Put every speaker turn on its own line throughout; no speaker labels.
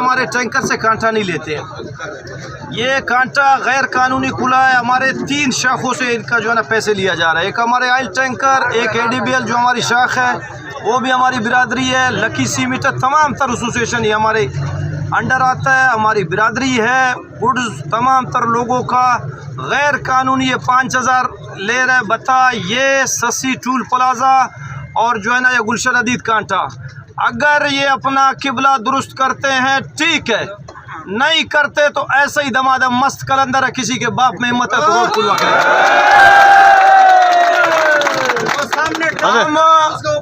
हमारे टैंकर से कांटा नहीं लेते हैं। ये कांटा गैर कानूनी खुला है, हमारे 3 शाखों से इनका जो है ना पैसे लिया जा रहा है। एक हमारे ऑयल टैंकर, एक ADBL जो हमारी शाख है वो भी हमारी बिरादरी है, लकी सीमेंट, तमाम तर एसोसिएशन ये हमारे अंडर आता है, हमारी बिरादरी है। गुड्स तमाम तर लोगों का गैर कानूनी ये 5000 ले रहे। बता ये ससी टूल प्लाजा और जो है ना ये गुलशन अदीद कांटा, अगर ये अपना किबला दुरुस्त करते हैं ठीक है, नहीं करते तो ऐसे ही दमादम मस्त कलंदर है, किसी के बाप में हिम्मत है तो रोड खुलवा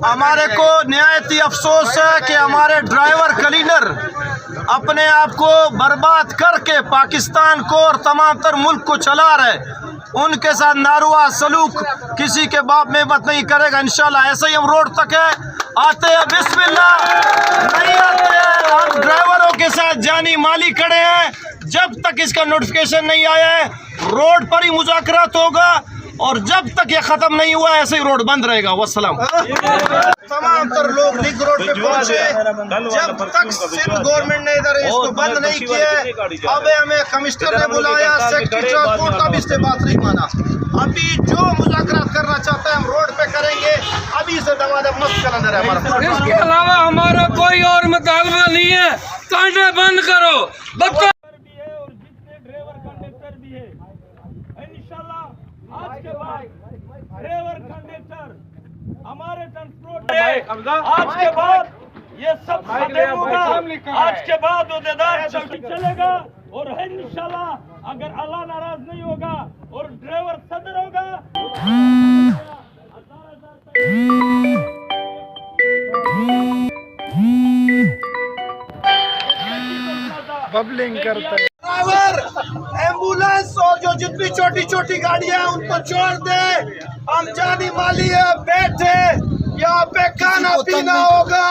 हमारे को निहायती अफसोस है कि हमारे ड्राइवर क्लीनर अपने आप को बर्बाद करके पाकिस्तान को और तमाम तर मुल्क को चला रहे, उनके साथ नारुआ सलूक किसी के बाप में हिम्मत नहीं करेगा। इंशाल्लाह ऐसे ही हम रोड तक है आते हैं, बिस्मिल्लाह नहीं आते हैं हम ड्राइवरों के साथ जानी माली खड़े हैं। जब तक इसका नोटिफिकेशन नहीं आया है रोड पर ही मुज़ाकरात होगा, और जब तक ये ख़त्म नहीं हुआ ऐसे ही रोड बंद रहेगा। वस्सलाम। तमाम तर लोग लिंक रोड पे पहुंचे, जब तक सिंध गवर्नमेंट ने इधर इसको बंद नहीं किया, अब हमें कमिश्नर ने बुलाया, सेक्रेटरी ट्रांसपोर्ट का भी इससे बात नहीं माना। अभी जो मुज़ाकरात करना चाहता है हम रोड पे करेंगे, अभी से दमादम मस्त कलंदर है हमारा।
इसके अलावा हमारा कोई और मुतालबा नहीं है, कांटे बंद करो।
आज के बाद ड्राइवर कंडक्टर हमारे ट्रांसपोर्ट आज के बाद ये सब खत्म होगा। आज के बाद उहदेदार चलेगा और है इंशाल्लाह। अगर अल्लाह नाराज नहीं होगा और ड्राइवर सदर होगा, बबलिंग करता है। ड्राइवर एम्बुलेंस और जो जितनी छोटी छोटी गाड़ियां हैं उनको छोड़ दे, हम जानी माली है, बैठे यहाँ पे खाना पीना होगा,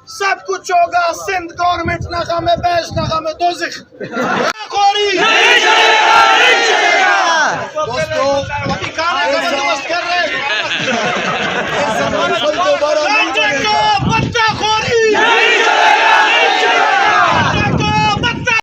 सब कुछ होगा। सिंध गवर्नमेंट नाका में बैश, नाका में दोज़ख दोस्तों अभी खाने का बंदोबस्त कर रहे हैं।